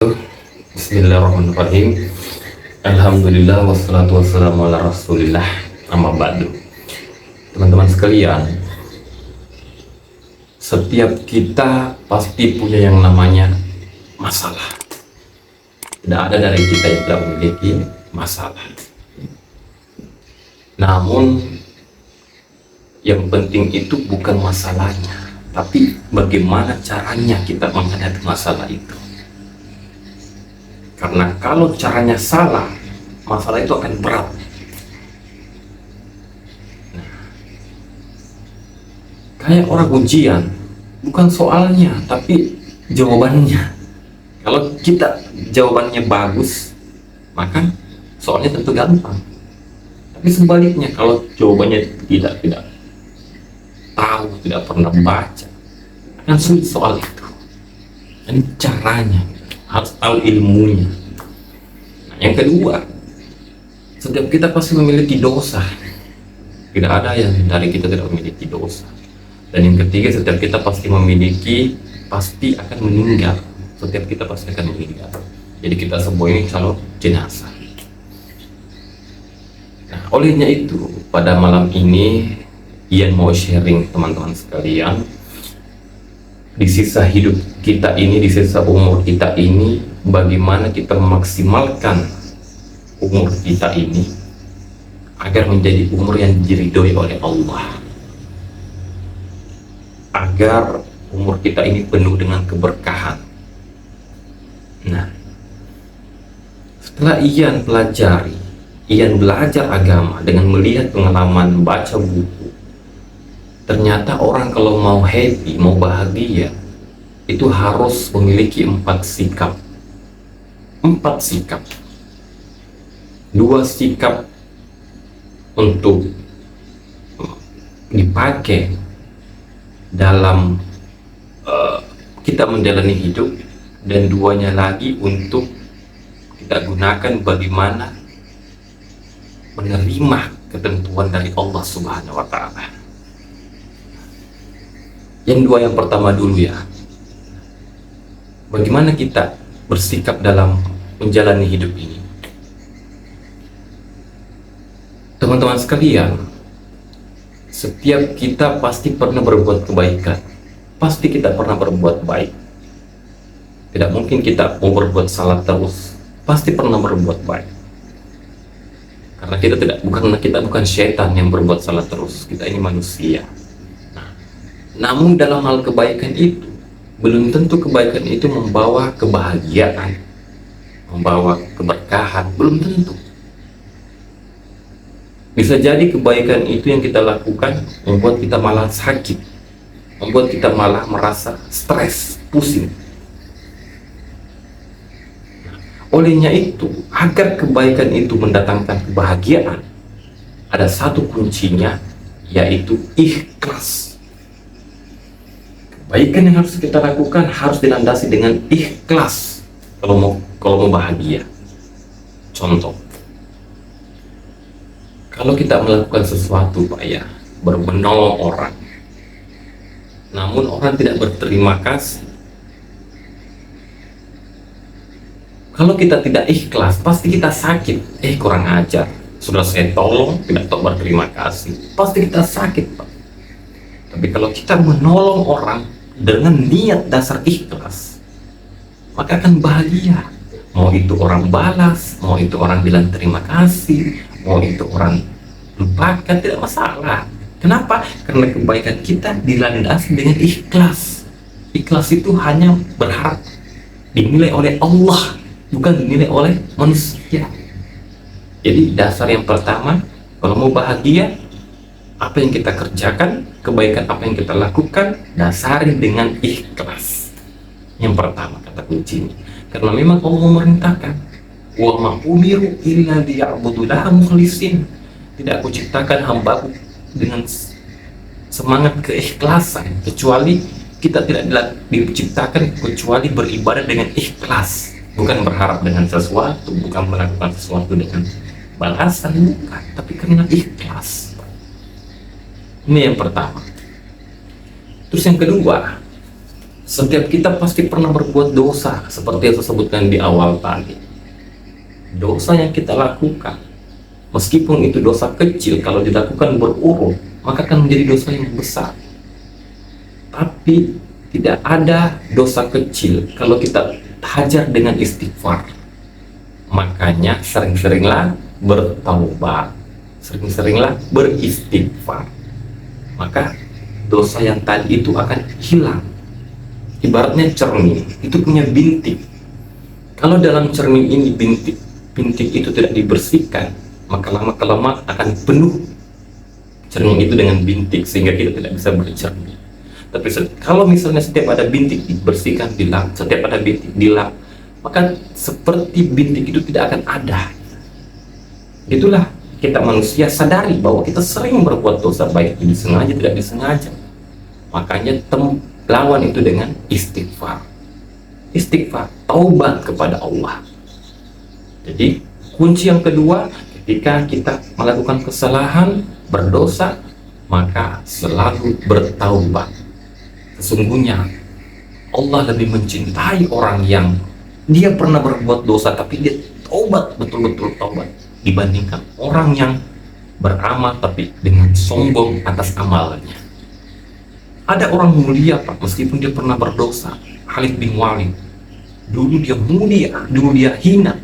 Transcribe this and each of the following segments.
Bismillahirrahmanirrahim. Alhamdulillah wassalatu wassalamu ala rasulillah. Amma ba'du. Teman-teman sekalian, setiap kita pasti punya yang namanya masalah. Tidak ada dari kita yang tidak memiliki masalah. Namun yang penting itu bukan masalahnya, tapi bagaimana caranya kita menghadapi masalah itu. Karena kalau caranya salah, masalah itu akan berat. Kayak orang ujian, bukan soalnya, tapi jawabannya. Kalau kita jawabannya bagus, maka soalnya tentu gampang. Tapi sebaliknya, kalau jawabannya tidak tahu, tidak pernah baca, akan sulit soal itu. Ini caranya, harus tahu ilmunya. Nah, yang kedua, setiap kita pasti memiliki dosa. Tidak ada yang dari kita tidak memiliki dosa. Dan yang ketiga, setiap kita pasti akan meninggal. Setiap kita pasti akan meninggal. Jadi kita semua ini calon jenazah. Nah, olehnya itu, pada malam ini Ian mau sharing teman-teman sekalian, di sisa hidup kita ini, di sisa umur kita ini, bagaimana kita memaksimalkan umur kita ini agar menjadi umur yang diridhoi oleh Allah, agar umur kita ini penuh dengan keberkahan. Nah, setelah Ian belajar agama dengan melihat pengalaman baca buku, ternyata orang kalau mau happy, mau bahagia, itu harus memiliki 4 sikap. 4 sikap. 2 sikap untuk dipakai dalam kita menjalani hidup, dan 2-nya lagi untuk kita gunakan bagaimana menerima ketentuan dari Allah Subhanahu wa Ta'ala. Yang pertama dulu ya, bagaimana kita bersikap dalam menjalani hidup ini. Teman-teman sekalian, setiap kita pasti pernah berbuat kebaikan, pasti kita pernah berbuat baik. Tidak mungkin kita mau berbuat salah terus, pasti pernah berbuat baik. Karena kita bukan syaitan yang berbuat salah terus, kita ini manusia. Namun dalam hal kebaikan itu, belum tentu kebaikan itu membawa kebahagiaan, membawa keberkahan, belum tentu. Bisa jadi kebaikan itu yang kita lakukan membuat kita malah sakit, membuat kita malah merasa stres, pusing. Olehnya itu, agar kebaikan itu mendatangkan kebahagiaan, ada satu kuncinya, yaitu ikhlas. Kebaikan yang harus kita lakukan harus dilandasi dengan ikhlas kalau mau bahagia. Contoh, kalau kita melakukan sesuatu Pak ya, menolong orang, namun orang tidak berterima kasih, kalau kita tidak ikhlas, pasti kita sakit. Kurang ajar, sudah saya tolong, tidak tahu berterima kasih, pasti kita sakit Pak. Tapi kalau kita menolong orang dengan niat dasar ikhlas, maka akan bahagia. Mau itu orang balas, mau itu orang bilang terima kasih, mau itu orang lupakan, tidak masalah. Kenapa? Karena kebaikan kita dilandasi dengan ikhlas. Ikhlas itu hanya berharap dinilai oleh Allah, bukan dinilai oleh manusia. Jadi dasar yang pertama, kalau mau bahagia, apa yang kita kerjakan, kebaikan apa yang kita lakukan, dasari dengan ikhlas. Yang pertama kata kuncinya, karena memang Allah memerintahkan, wa ma umiru illa liya'budullaha mukhlisin. Tidak aku ciptakan hambaku dengan semangat keikhlasan, kecuali kita tidak diciptakan kecuali beribadah dengan ikhlas, bukan berharap dengan sesuatu, bukan melakukan sesuatu dengan balasan, bukan, tapi karena ikhlas. Ini yang pertama. Terus yang kedua, Setiap kita pasti pernah berbuat dosa, seperti yang saya sebutkan di awal tadi. Dosa yang kita lakukan, meskipun itu dosa kecil, kalau dilakukan berurut, maka akan menjadi dosa yang besar. Tapi tidak ada dosa kecil kalau kita hajar dengan istighfar. Makanya sering-seringlah bertaubat, sering-seringlah beristighfar. Maka dosa yang tadi itu akan hilang. Ibaratnya cermin, itu punya bintik. Kalau dalam cermin ini bintik itu tidak dibersihkan, maka lama-kelamaan akan penuh cermin itu dengan bintik, sehingga kita tidak bisa bercermin. Tapi kalau misalnya setiap ada bintik dibersihkan, dilap, setiap ada bintik dilap, maka seperti bintik itu tidak akan ada. Itulah kita manusia sadari bahwa kita sering berbuat dosa, baik disengaja tidak disengaja. Makanya lawan itu dengan istighfar. Istighfar, taubat kepada Allah. Jadi kunci yang kedua, ketika kita melakukan kesalahan, berdosa, maka selalu bertaubat. Sesungguhnya Allah lebih mencintai orang yang dia pernah berbuat dosa tapi dia taubat, betul-betul taubat, dibandingkan orang yang beramal tapi dengan sombong atas amalnya. Ada orang mulia Pak, meskipun dia pernah berdosa. Khalid bin Walid, dulu dia mulia, dulu dia hina,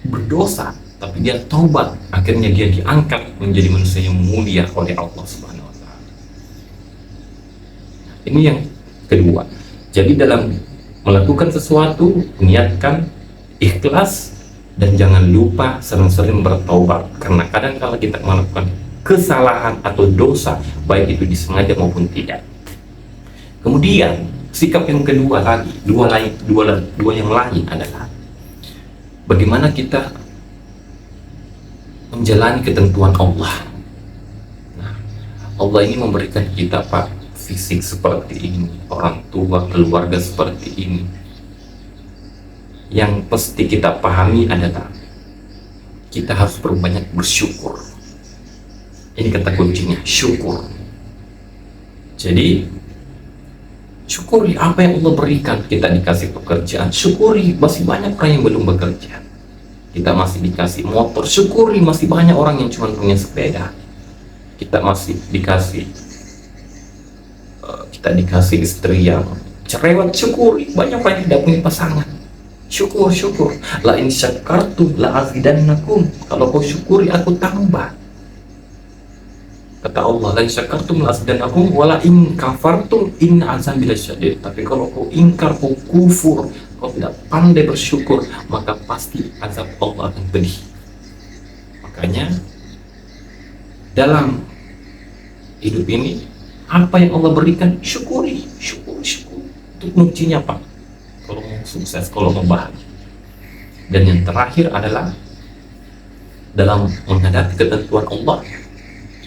berdosa, tapi dia taubat, akhirnya dia diangkat menjadi manusia yang mulia oleh Allah Subhanahu wa Ta'ala. Ini yang kedua. Jadi dalam melakukan sesuatu, niatkan ikhlas dan jangan lupa sering-sering bertaubat, karena kadang kala kita melakukan kesalahan atau dosa, baik itu disengaja maupun tidak. Kemudian sikap yang kedua lagi, dua yang lain adalah bagaimana kita menjalani ketentuan Allah. Nah, Allah ini memberikan kita Pak fisik seperti ini, orang tua, keluarga seperti ini. Yang pasti kita pahami adalah kita harus berbanyak bersyukur. Ini kata kuncinya, syukur. Jadi syukuri apa yang Allah berikan. Kita dikasih pekerjaan, syukuri, masih banyak orang yang belum bekerja. Kita masih dikasih motor, syukuri, masih banyak orang yang cuma punya sepeda. Kita masih dikasih istri yang cerewet, syukuri, banyak orang yang tidak punya pasangan. Syukur. La in syakartum la azidannakum. Kalau kau syukuri, aku tambah. Kata Allah, la in syakartum la azidannakum wala in kafartum in azabi lasyadid. Tapi kalau kau ingkar, kau kufur, kau tidak pandai bersyukur, maka pasti azab Allah akan pedih. Makanya dalam hidup ini, apa yang Allah berikan, syukuri. Itu kuncinya Pak, kalau mau sukses, kalau mau bahagia. Dan yang terakhir adalah dalam menghadapi ketentuan Allah,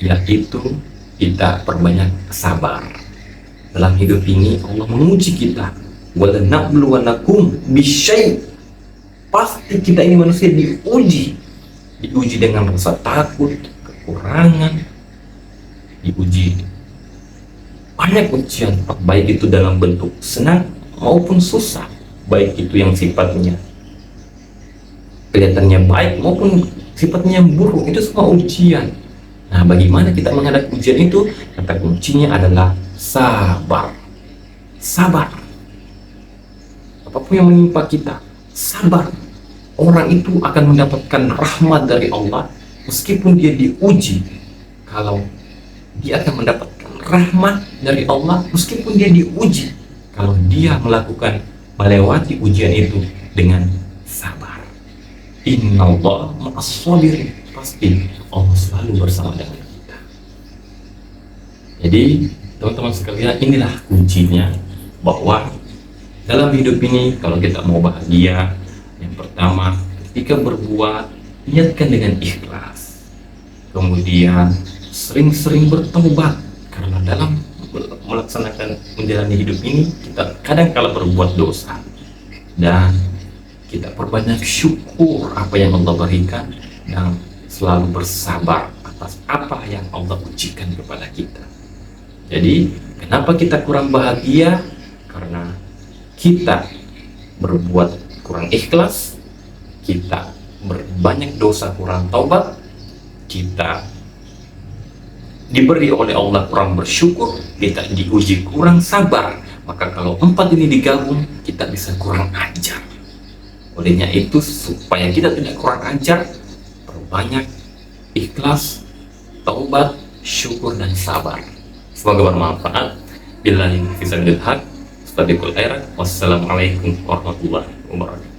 yaitu kita perbanyak sabar. Dalam hidup ini Allah menguji kita, walanabluwanakum bisyai'. Pasti kita ini manusia diuji dengan rasa takut, kekurangan, diuji banyak ujian, baik itu dalam bentuk senang maupun susah, baik itu yang sifatnya kelihatannya baik maupun sifatnya buruk, itu semua ujian. Nah, bagaimana kita menghadapi ujian itu? Kata kuncinya adalah sabar. Apapun yang menimpa kita, sabar. Orang itu akan mendapatkan rahmat dari Allah meskipun dia diuji. Kalau dia akan mendapatkan rahmat dari Allah meskipun dia diuji, kalau dia melewati ujian itu dengan sabar. Innallaha ma'as-sabirin. Pasti Allah selalu bersama dengan kita. Jadi teman-teman sekalian, inilah kuncinya, bahwa dalam hidup ini kalau kita mau bahagia, yang pertama ketika berbuat, niatkan dengan ikhlas. Kemudian sering-sering bertobat, karena dalam melaksanakan menjalani hidup ini kita kadang kala berbuat dosa, dan kita perbanyak syukur apa yang Allah berikan dan selalu bersabar atas apa yang Allah ujikan kepada kita. Jadi kenapa kita kurang bahagia? Karena kita berbuat kurang ikhlas, kita berbanyak dosa kurang taubat, kita diberi oleh Allah kurang bersyukur, kita diuji kurang sabar, maka kalau 4 ini digabung, kita bisa kurang ajar. Olehnya itu, supaya kita tidak kurang ajar, perbanyak ikhlas, taubat, syukur, dan sabar. Semoga bermanfaat. Billahi taufiq wal hidayah. Wassalamualaikum warahmatullahi wabarakatuh.